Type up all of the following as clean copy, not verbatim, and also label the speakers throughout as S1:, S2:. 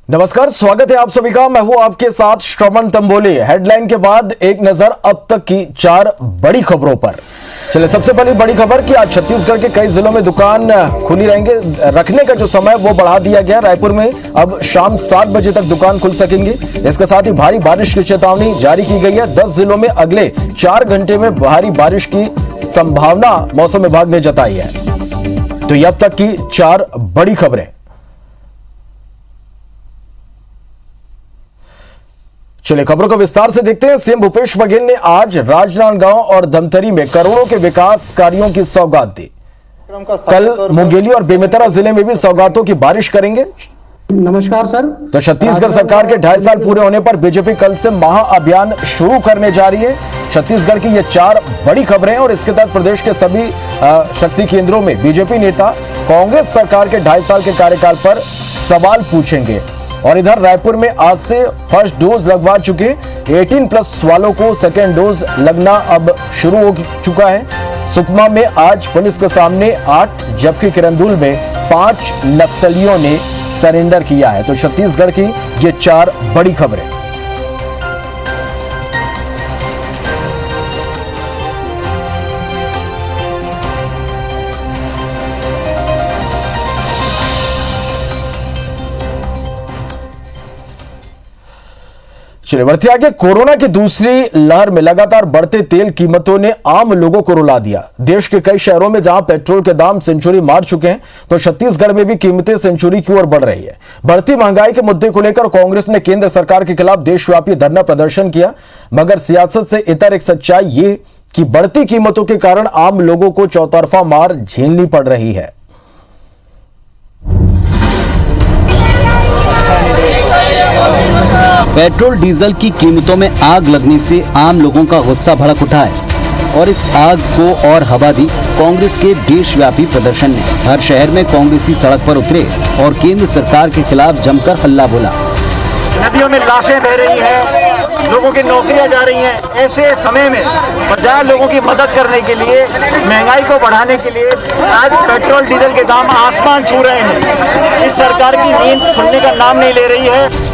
S1: नमस्कार, स्वागत है आप सभी का। मैं हूं आपके साथ श्रवण तंबोली। हेडलाइन के बाद एक नजर अब तक की 4 बड़ी खबरों पर। चलिए, सबसे पहली बड़ी खबर कि आज छत्तीसगढ़ के कई जिलों में दुकान खुली रहेंगे। रखने का जो समय वो बढ़ा दिया गया। रायपुर में अब शाम 7 बजे तक दुकान खुल सकेंगी। इसके साथ ही भारी बारिश की चेतावनी जारी की गई है। 10 जिलों में अगले 4 घंटे में भारी बारिश की संभावना मौसम विभाग ने जताई है। तो ये अब तक की 4 बड़ी खबरें। चलिए, खबरों को विस्तार से देखते हैं। सीएम भूपेश बघेल ने आज राजनांदगांव और धमतरी में करोड़ों के विकास कार्यों की सौगात दी। कल मुंगेली और बेमेतरा जिले में भी सौगातों की बारिश करेंगे।
S2: नमस्कार सर।
S1: तो छत्तीसगढ़ सरकार के 2.5 साल पूरे होने पर बीजेपी कल से महाअभियान शुरू करने जा रही है। छत्तीसगढ़ की ये 4 बड़ी खबरें और इसके तहत प्रदेश के सभी शक्ति केंद्रों में बीजेपी नेता कांग्रेस सरकार के 2.5 साल के कार्यकाल पर सवाल पूछेंगे। और इधर रायपुर में आज से फर्स्ट डोज लगवा चुके 18+ वालों को सेकेंड डोज लगना अब शुरू हो चुका है। सुकमा में आज पुलिस के सामने 8 जबकि किरंदुल में 5 नक्सलियों ने सरेंडर किया है। तो छत्तीसगढ़ की ये 4 बड़ी खबरें। चलिए, बढ़ते आगे। कोरोना की दूसरी लहर में लगातार बढ़ते तेल कीमतों ने आम लोगों को रुला दिया। देश के कई शहरों में जहां पेट्रोल के दाम सेंचुरी मार चुके हैं, तो छत्तीसगढ़ में भी कीमतें सेंचुरी की ओर बढ़ रही है। बढ़ती महंगाई के मुद्दे को लेकर कांग्रेस ने केंद्र सरकार के खिलाफ देशव्यापी धरना प्रदर्शन किया। मगर सियासत से इतर एक सच्चाई ये कि बढ़ती कीमतों के कारण आम लोगों को चौतरफा मार झेलनी पड़ रही है।
S3: पेट्रोल डीजल की कीमतों में आग लगने से आम लोगों का गुस्सा भड़क उठा है और इस आग को और हवा दी कांग्रेस के देशव्यापी प्रदर्शन ने। हर शहर में कांग्रेसी सड़क पर उतरे और केंद्र सरकार के खिलाफ जमकर हल्ला बोला।
S4: नदियों में लाशें बह रही हैं, लोगों की नौकरियां जा रही हैं। ऐसे समय में बजाय लोगों की मदद करने के लिए, महंगाई को बढ़ाने के लिए आज पेट्रोल डीजल के दाम आसमान छू रहे हैं। इस सरकार की नींद खुलने का नाम नहीं ले रही है।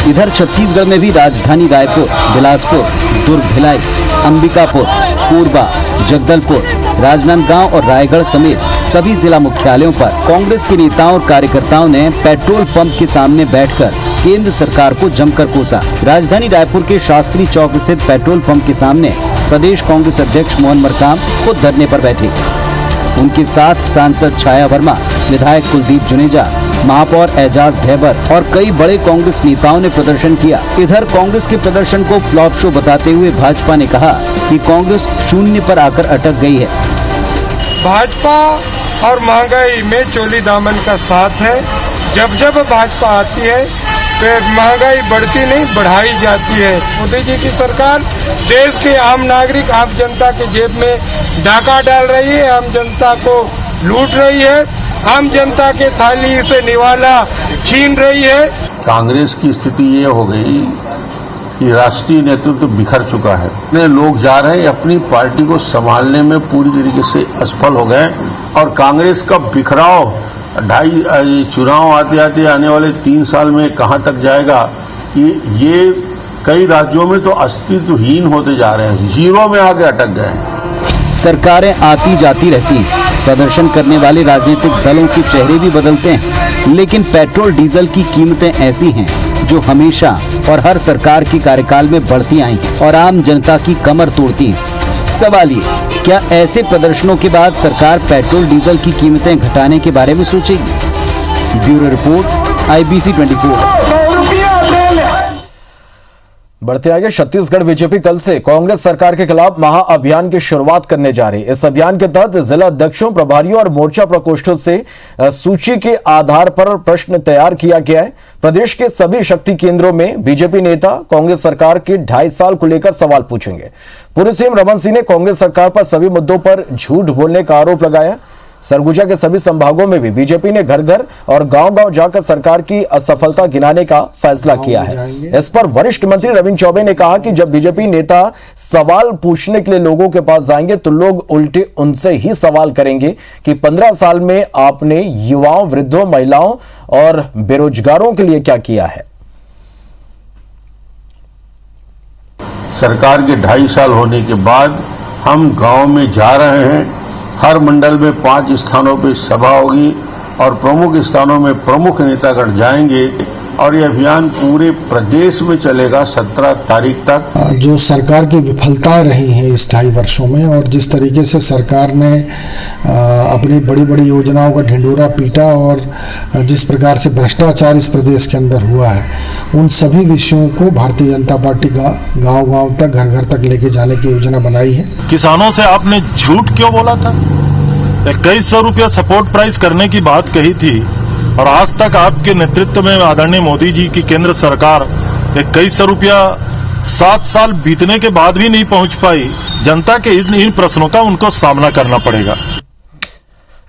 S3: इधर छत्तीसगढ़ में भी राजधानी रायपुर, बिलासपुर, दुर्ग, भिलाई, अंबिकापुर, कोरबा, जगदलपुर, राजनांदगांव और रायगढ़ समेत सभी जिला मुख्यालयों पर कांग्रेस के नेताओं और कार्यकर्ताओं ने पेट्रोल पंप के सामने बैठकर केंद्र सरकार को जमकर कोसा। राजधानी रायपुर के शास्त्री चौक स्थित पेट्रोल पंप के सामने प्रदेश कांग्रेस अध्यक्ष मोहन मरकाम खुद धरने पर बैठे। उनके साथ सांसद छाया वर्मा, विधायक कुलदीप जुनेजा, महापौर एजाज हैबर और कई बड़े कांग्रेस नेताओं ने प्रदर्शन किया। इधर कांग्रेस के प्रदर्शन को फ्लॉप शो बताते हुए भाजपा ने कहा कि कांग्रेस शून्य पर आकर अटक गई है।
S5: भाजपा और महंगाई में चोली दामन का साथ है। जब जब भाजपा आती है तो महंगाई बढ़ती नहीं, बढ़ाई जाती है। मोदी जी की सरकार देश के आम नागरिक, आम जनता के जेब में डाका डाल रही है, आम जनता को लूट रही है, आम जनता के थाली से निवाला छीन रही है।
S6: कांग्रेस की स्थिति ये हो गई कि राष्ट्रीय नेतृत्व बिखर चुका है। इतने लोग जा रहे हैं, अपनी पार्टी को संभालने में पूरी तरीके से असफल हो गए और कांग्रेस का बिखराव चुनाव आते आने वाले 3 साल में कहां तक जाएगा, ये कई राज्यों में तो अस्तित्वहीन होते जा रहे हैं, जीरो में आके अटक गए हैं।
S3: सरकारें आती जाती रहती हैं, प्रदर्शन करने वाले राजनीतिक दलों के चेहरे भी बदलते हैं, लेकिन पेट्रोल डीजल की कीमतें ऐसी हैं जो हमेशा और हर सरकार के कार्यकाल में बढ़ती आई हैं और आम जनता की कमर तोड़ती हैं। सवाल ये, क्या ऐसे प्रदर्शनों के बाद सरकार पेट्रोल डीजल की कीमतें घटाने के बारे में सोचेगी? Bureau report, IBC 24।
S1: बढ़ते आगे। छत्तीसगढ़ बीजेपी कल से कांग्रेस सरकार के खिलाफ महाअभियान की शुरुआत करने जा रही है। इस अभियान के तहत जिला अध्यक्षों, प्रभारियों और मोर्चा प्रकोष्ठों से सूची के आधार पर प्रश्न तैयार किया गया है। प्रदेश के सभी शक्ति केंद्रों में बीजेपी नेता कांग्रेस सरकार के 2.5 साल को लेकर सवाल पूछेंगे। पूर्व सीएम रमन सिंह ने कांग्रेस सरकार पर सभी मुद्दों पर झूठ बोलने का आरोप लगाया। सरगुजा के सभी संभागों में भी बीजेपी ने घर घर और गांव-गांव जाकर सरकार की असफलता गिनाने का फैसला किया है। इस पर वरिष्ठ मंत्री रविंद्र चौबे ने कहा कि जब बीजेपी नेता सवाल पूछने के लिए लोगों के पास जाएंगे तो लोग उल्टे उनसे ही सवाल करेंगे कि 15 साल में आपने युवाओं, वृद्धों, महिलाओं और बेरोजगारों के लिए क्या किया है।
S6: सरकार के 2.5 साल होने के बाद हम गांव में जा रहे हैं। हर मंडल में 5 स्थानों पर सभा होगी और प्रमुख स्थानों में प्रमुख नेतागण जाएंगे और ये अभियान पूरे प्रदेश में चलेगा 17 तारीख तक।
S2: जो सरकार की विफलताएं रही हैं इस 2.5 वर्षों में और जिस तरीके से सरकार ने अपनी बड़ी बड़ी योजनाओं का ढिंढोरा पीटा और जिस प्रकार से भ्रष्टाचार इस प्रदेश के अंदर हुआ है, उन सभी विषयों को भारतीय जनता पार्टी गांव-गांव तक, घर घर तक लेके जाने की योजना बनाई है।
S7: किसानों से आपने झूठ क्यों बोला था? 2100 रुपया सपोर्ट प्राइस करने की बात कही थी और आज तक आपके नेतृत्व में आदरणीय मोदी जी की केंद्र सरकार 2100 रुपया 7 साल बीतने के बाद भी नहीं पहुंच पाई। जनता के इन प्रश्नों का उनको सामना करना पड़ेगा।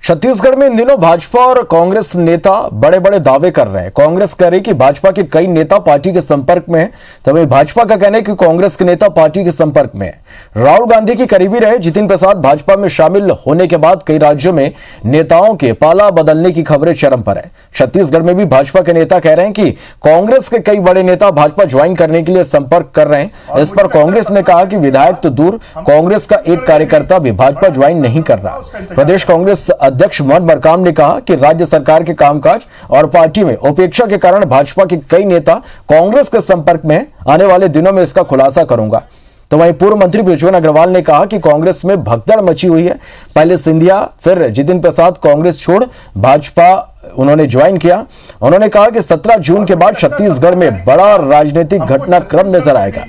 S1: छत्तीसगढ़ में इन दिनों भाजपा और कांग्रेस नेता बड़े बड़े दावे कर रहे हैं। कांग्रेस कह रही कि भाजपा के कई नेता पार्टी के संपर्क में हैं, तो वहीं भाजपा का कहना है कि कांग्रेस के नेता पार्टी के संपर्क में हैं। राहुल गांधी की करीबी रहे जितिन प्रसाद भाजपा में शामिल होने के बाद कई राज्यों में नेताओं के पाला बदलने की खबरें चरम पर है। छत्तीसगढ़ में भी भाजपा के नेता कह रहे हैं कि कांग्रेस के कई बड़े नेता भाजपा ज्वाइन करने के लिए संपर्क कर रहे हैं। इस पर कांग्रेस ने कहा कि विधायक तो दूर, कांग्रेस का एक कार्यकर्ता भी भाजपा ज्वाइन नहीं कर रहा। प्रदेश कांग्रेस अध्यक्ष मोहन मरकाम ने कहा कि राज्य सरकार के कामकाज और पार्टी में उपेक्षा के कारण भाजपा के कई नेता कांग्रेस के संपर्क में, आने वाले दिनों में इसका खुलासा करूंगा। तो वहीं पूर्व मंत्री बृजमोहन अग्रवाल ने कहा कि कांग्रेस में भगदड़ मची हुई है। पहले सिंधिया फिर जितिन प्रसाद कांग्रेस छोड़ भाजपा उन्होंने ज्वाइन किया। उन्होंने कहा कि 17 जून के बाद छत्तीसगढ़ में बड़ा राजनीतिक घटनाक्रम नजर आएगा।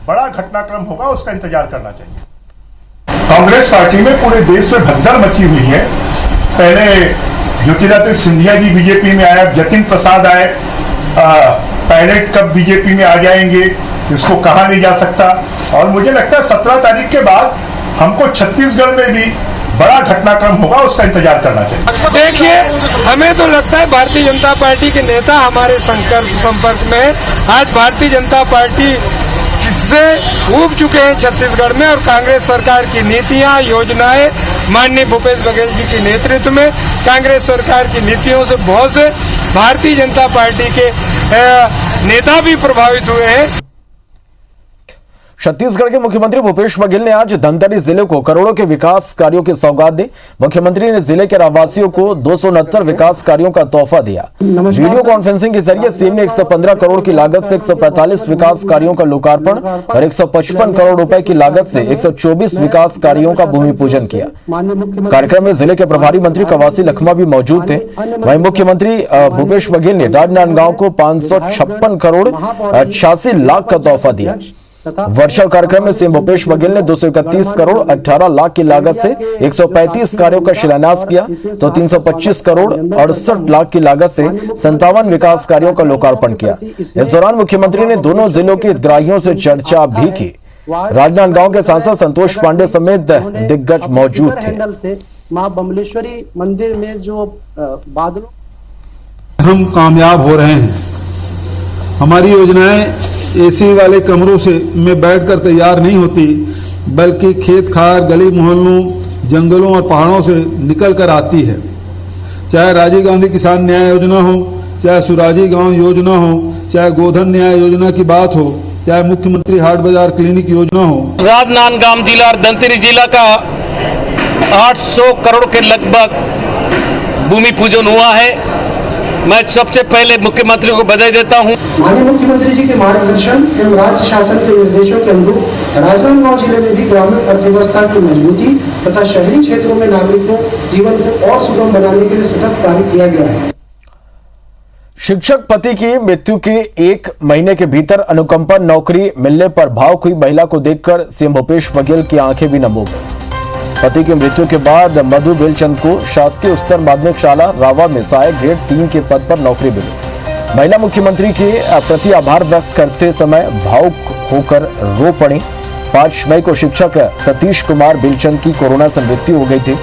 S8: बड़ा घटनाक्रम होगा, उसका इंतजार करना चाहिए। कांग्रेस पार्टी में पूरे देश में भगदड़ मची हुई है। पहले ज्योतिरादित्य सिंधिया जी बीजेपी में आए, जतिन प्रसाद आए। पायलट कब बीजेपी में आ जाएंगे इसको कहा नहीं जा सकता। और मुझे लगता है 17 तारीख के बाद हमको छत्तीसगढ़ में भी बड़ा घटनाक्रम होगा, उसका इंतजार करना चाहिए।
S5: देखिए, हमें तो लगता है भारतीय जनता पार्टी के नेता हमारे संपर्क में है। आज भारतीय जनता पार्टी इससे ऊब चुके हैं छत्तीसगढ़ में और कांग्रेस सरकार की नीतियां, योजनाएं, माननीय भूपेश बघेल जी के नेतृत्व में कांग्रेस सरकार की नीतियों से बहुत से भारतीय जनता पार्टी के नेता भी प्रभावित हुए हैं।
S1: छत्तीसगढ़ के मुख्यमंत्री भूपेश बघेल ने आज धमतरी जिले को करोड़ों के विकास कार्यों की सौगात दी। मुख्यमंत्री ने जिले के रहवासियों को 269 विकास कार्यों का तोहफा दिया। वीडियो कॉन्फ्रेंसिंग के जरिए सीएम ने 115 करोड़ की लागत से 145 विकास कार्यों का लोकार्पण और 155 करोड़ रुपए की लागत से 124 विकास कार्यों का भूमि पूजन किया। कार्यक्रम में जिले के प्रभारी मंत्री कवासी लखमा भी मौजूद थे। वहीं मुख्यमंत्री भूपेश बघेल ने राजनांदगांव को 556 करोड़ 86 लाख का तोहफा दिया। वर्चुअल कार्यक्रम में सीएम भूपेश बघेल ने 231 करोड़ 18 लाख की लागत से 135 कार्यों का शिलान्यास किया, तो 325 करोड़ 68 लाख की लागत से 57 विकास कार्यों का लोकार्पण किया। इस दौरान मुख्यमंत्री ने दोनों जिलों के हितग्राहियों से चर्चा भी की। राजनांदगांव के सांसद संतोष पांडे समेत दिग्गज मौजूद थे।
S9: मां बमलेश्वरी मंदिर में जो बादलों
S10: हम कामयाब हो रहे हैं। हमारी योजनाएं एसी वाले कमरों से में बैठकर तैयार नहीं होती, बल्कि खेत खार, गली मोहल्लों, जंगलों और पहाड़ों से निकल कर आती है। चाहे राजीव गांधी किसान न्याय योजना हो, चाहे सुराजी गांव योजना हो, चाहे गोधन न्याय योजना की बात हो, चाहे मुख्यमंत्री हाट बाजार क्लिनिक योजना हो।
S11: राजनांदगांव जिला और धमतरी जिला का 800 करोड़ के लगभग भूमि पूजन हुआ है। मैं सबसे पहले मुख्यमंत्री को बधाई देता हूं।
S9: माननीय मुख्यमंत्री जी के मार्गदर्शन एवं राज्य शासन के निर्देशों के अनुरूप राजनांदगांव जिले में भी ग्रामीण अर्थव्यवस्था की मजबूती तथा शहरी क्षेत्रों में नागरिकों जीवन को और सुगम बनाने के लिए सतत कार्य किया गया है।
S1: शिक्षक पति की मृत्यु के 1 महीने के भीतर अनुकंपा नौकरी मिलने पर भावुक हुई महिला को देखकर सीएम भूपेश बघेल की आंखें भी नम हो गई। पति की मृत्यु के बाद मधु बेलचंद को शासकीय उच्चतर माध्यमिक शाला रावा में सहायक ग्रेड 3 के पद पर नौकरी मिली। महिला मुख्यमंत्री के प्रति आभार व्यक्त करते समय भावुक होकर रो पड़ी। 5 मई को शिक्षक सतीश कुमार बेलचंद की कोरोना से मृत्यु हो गई थी।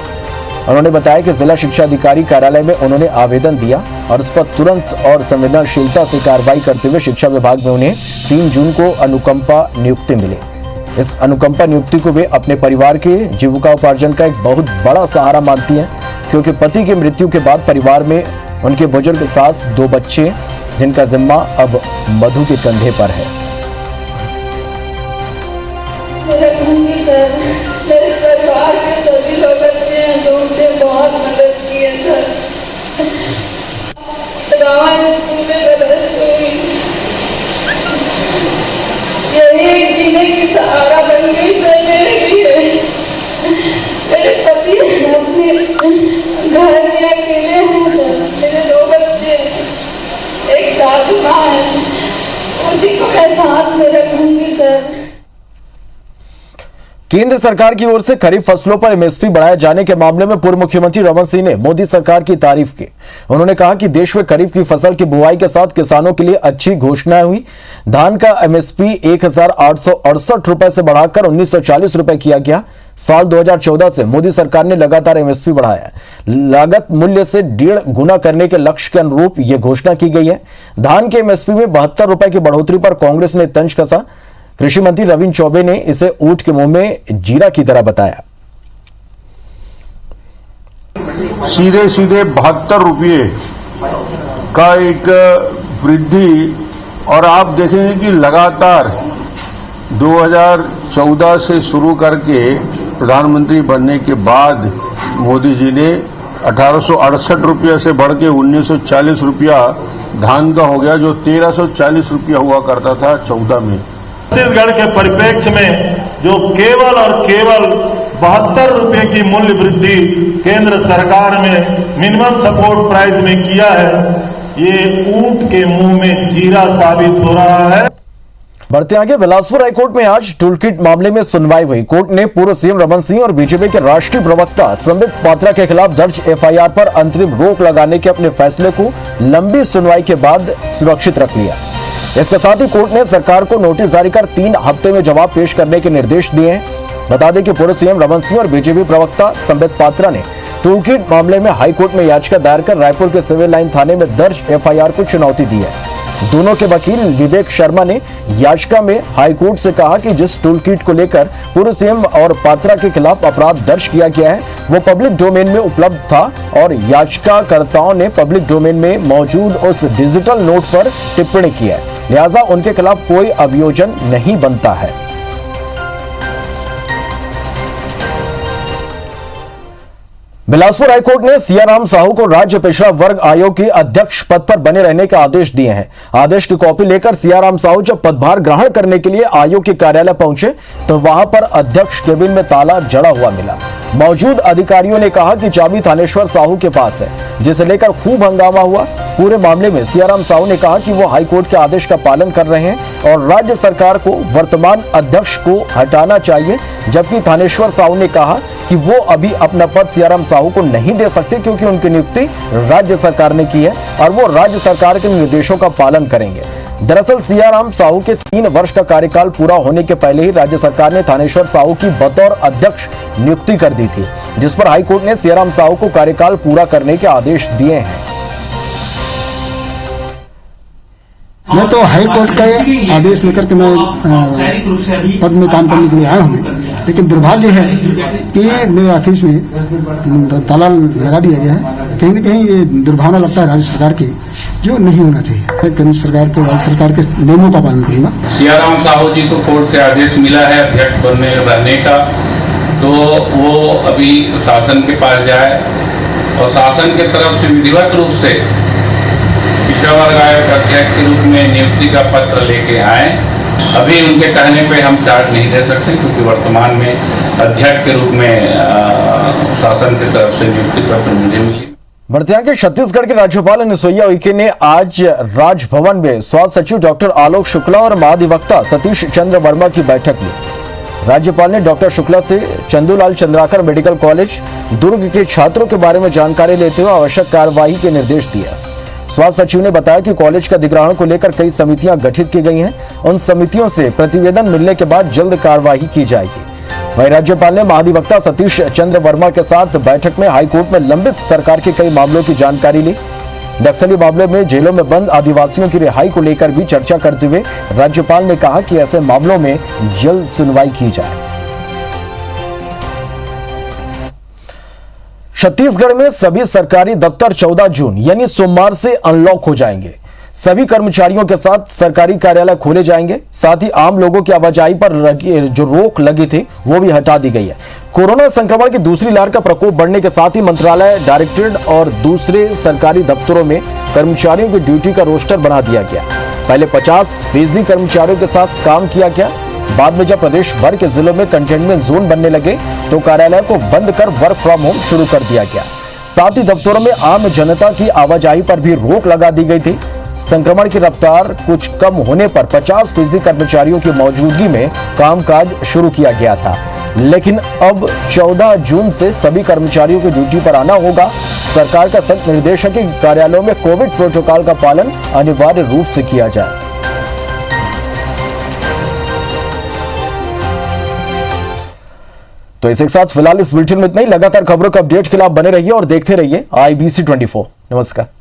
S1: उन्होंने बताया कि जिला शिक्षा अधिकारी कार्यालय में उन्होंने आवेदन दिया और इस पर तुरंत और संवेदनशीलता से कार्रवाई करते हुए शिक्षा विभाग में उन्हें 3 जून को अनुकंपा नियुक्ति मिली। इस अनुकंपा नियुक्ति को वे अपने परिवार के जीविकोपार्जन का एक बहुत बड़ा सहारा मानती हैं, क्योंकि पति की मृत्यु के बाद परिवार में उनके बुजुर्ग सास, 2 बच्चे, जिनका जिम्मा अब मधु के कंधे पर है।
S12: मेरे परिवार के सभी लोग अच्छे हैं जो उनसे बहुत मदद की है सर। गाँव स्कूल में मदद हुई, यही जीने की सहारा बन गई सर मेरे लिए। मेरे पति अपने घर में अकेले हैं सर, मेरे 2 बच्चे, एक सासू माँ है, उसी को मैं साथ में रखूंगी सर।
S1: केंद्र सरकार की ओर से खरीफ फसलों पर एमएसपी बढ़ाए जाने के मामले में पूर्व मुख्यमंत्री रमन सिंह ने मोदी सरकार की तारीफ की। उन्होंने कहा कि देश में खरीफ की फसल की बुआई के साथ किसानों के लिए अच्छी घोषणाएं हुई। धान का एमएसपी 1868 रुपए से बढ़ाकर 1940 रुपए किया गया। साल 2014 से मोदी सरकार ने लगातार एमएसपी बढ़ाया। लागत मूल्य से 1.5 गुना करने के लक्ष्य के अनुरूप यह घोषणा की गई है। धान के एमएसपी में 72 रुपए की बढ़ोतरी पर कांग्रेस ने तंज कसा। कृषि मंत्री रविंद्र चौबे ने इसे ऊंट के मुंह में जीरा की तरह बताया।
S6: सीधे 72 रुपये का एक वृद्धि, और आप देखेंगे कि लगातार 2014 से शुरू करके प्रधानमंत्री बनने के बाद मोदी जी ने 1868 रुपया से बढ़ के 1940 रुपया धान का हो गया, जो 1340 रुपया हुआ करता था 14 में।
S7: छत्तीसगढ़ के परिप्रेक्ष्य में जो केवल और केवल 72 रुपये की मूल्य वृद्धि केंद्र सरकार में मिनिमम सपोर्ट प्राइस में किया है, ये ऊंट के मुंह में जीरा साबित हो रहा है।
S1: बढ़ते आगे, बिलासपुर हाईकोर्ट में आज टूलकिट मामले में सुनवाई हुई। कोर्ट ने पूर्व सीएम रमन सिंह और बीजेपी के राष्ट्रीय प्रवक्ता संबित पात्रा के खिलाफ दर्ज एफआईआर पर अंतरिम रोक लगाने के अपने फैसले को लंबी सुनवाई के बाद सुरक्षित रख लिया। इसके साथ ही कोर्ट ने सरकार को नोटिस जारी कर 3 हफ्ते में जवाब पेश करने के निर्देश दिए हैं। बता दें कि पूर्व सीएम रमन सिंह और बीजेपी प्रवक्ता संबित पात्रा ने टूलकिट मामले में हाईकोर्ट में याचिका दायर कर रायपुर के सिविल लाइन थाने में दर्ज एफआईआर को चुनौती दी है। दोनों के वकील विवेक शर्मा ने याचिका में हाईकोर्ट से कहा कि जिस टूलकिट को लेकर पूर्व सीएम और पात्रा के खिलाफ अपराध दर्ज किया गया है वो पब्लिक डोमेन में उपलब्ध था और याचिकाकर्ताओं ने पब्लिक डोमेन में मौजूद उस डिजिटल नोट पर टिप्पणी की है, लिहाजा उनके खिलाफ कोई अभियोजन नहीं बनता है। बिलासपुर हाईकोर्ट ने सियाराम साहू को राज्य पिछड़ा वर्ग आयोग के अध्यक्ष पद पर बने रहने के आदेश दिए हैं। आदेश की कॉपी लेकर सियाराम साहू जब पदभार ग्रहण करने के लिए आयोग के कार्यालय पहुंचे तो वहां पर अध्यक्ष केबिन में ताला जड़ा हुआ मिला। मौजूद अधिकारियों ने कहा कि चाबी थानेश्वर साहू के पास है, जिसे लेकर खूब हंगामा हुआ। पूरे मामले में सियाराम साहू ने कहा कि वो हाईकोर्ट के आदेश का पालन कर रहे हैं और राज्य सरकार को वर्तमान अध्यक्ष को हटाना चाहिए, जबकि थानेश्वर साहू ने कहा कि वो अभी अपना पद सियाराम साहू को नहीं दे सकते क्योंकि उनकी नियुक्ति राज्य सरकार ने की है और वो राज्य सरकार के निर्देशों का पालन करेंगे। दरअसल सियाराम साहू के 3 वर्ष का कार्यकाल पूरा होने के पहले ही राज्य सरकार ने थानेश्वर साहू की बतौर अध्यक्ष नियुक्ति कर दी थी, जिस पर हाईकोर्ट ने सियाराम साहू को कार्यकाल पूरा करने के आदेश दिए हैं।
S2: मैं तो हाई कोर्ट का आदेश लेकर के मैं पद में काम करने के लिए आया हूँ, लेकिन दुर्भाग्य है कि मेरे ऑफिस में ताला लगा दिया गया है। कहीं न कहीं ये दुर्भावना लगता है राज्य सरकार की, जो नहीं होना चाहिए। केंद्र सरकार के राज्य सरकार के नियमों का पालन करूंगा।
S13: सियाराम साहू जी को कोर्ट से आदेश मिला है अध्यक्ष बनने रहने का, तो वो अभी शासन के पास जाए और शासन के तरफ से विधिवत रूप से पिछड़ा वर्ग आयोग अध्यक्ष के रूप में नियुक्ति का पत्र लेके आए। अभी उनके कहने पे हम चार्ज नहीं दे सकते क्योंकि वर्तमान में अध्यक्ष के रूप में शासन की तरफ से नियुक्ति पत्र मुझे मिली।
S1: बढ़ते आगे, छत्तीसगढ़ के राज्यपाल अनुसुईया उइके ने आज राजभवन में स्वास्थ्य सचिव डॉक्टर आलोक शुक्ला और महाधिवक्ता सतीश चंद्र वर्मा की बैठक ली। राज्यपाल ने डॉक्टर शुक्ला से चंदूलाल चंद्राकर मेडिकल कॉलेज दुर्ग के छात्रों के बारे में जानकारी लेते हुए आवश्यक कार्यवाही के निर्देश दिया। स्वास्थ्य सचिव ने बताया कि कॉलेज का अधिग्रहण को लेकर कई समितियां गठित की गई हैं। उन समितियों से प्रतिवेदन मिलने के बाद जल्द कार्यवाही की जाएगी। वहीं राज्यपाल ने महाधिवक्ता सतीश चंद्र वर्मा के साथ बैठक में हाईकोर्ट में लंबित सरकार के कई मामलों की जानकारी ली। नक्सली मामले में जेलों में बंद आदिवासियों की रिहाई को लेकर भी चर्चा करते हुए राज्यपाल ने कहा कि ऐसे मामलों में जल्द सुनवाई की जाए। छत्तीसगढ़ में सभी सरकारी दफ्तर 14 जून यानी सोमवार से अनलॉक हो जाएंगे। सभी कर्मचारियों के साथ सरकारी कार्यालय खोले जाएंगे। साथ ही आम लोगों की आवाजाही पर जो रोक लगी थी वो भी हटा दी गई है। कोरोना संक्रमण की दूसरी लहर का प्रकोप बढ़ने के साथ ही मंत्रालय, डायरेक्टरेट और दूसरे सरकारी दफ्तरों में कर्मचारियों की ड्यूटी का रोस्टर बना दिया गया। पहले 50% कर्मचारियों के साथ काम किया गया। बाद में जब प्रदेश भर के जिलों में कंटेनमेंट जोन बनने लगे तो कार्यालय को बंद कर वर्क फ्रॉम होम शुरू कर दिया गया। साथ ही दफ्तरों में आम जनता की आवाजाही पर भी रोक लगा दी गई थी। संक्रमण की रफ्तार कुछ कम होने पर 50% कर्मचारियों की मौजूदगी में कामकाज शुरू किया गया था, लेकिन अब 14 जून से सभी कर्मचारियों को ड्यूटी पर आना होगा। सरकार का सख्त निर्देश है कि कार्यालयों में कोविड प्रोटोकॉल का पालन अनिवार्य रूप से किया जाए। तो इसी के साथ फिलहाल इस बुलेटिन में इतना ही। लगातार खबरों का अपडेट के लिए आप बने रहिए और देखते रहिए IBC 24। नमस्कार।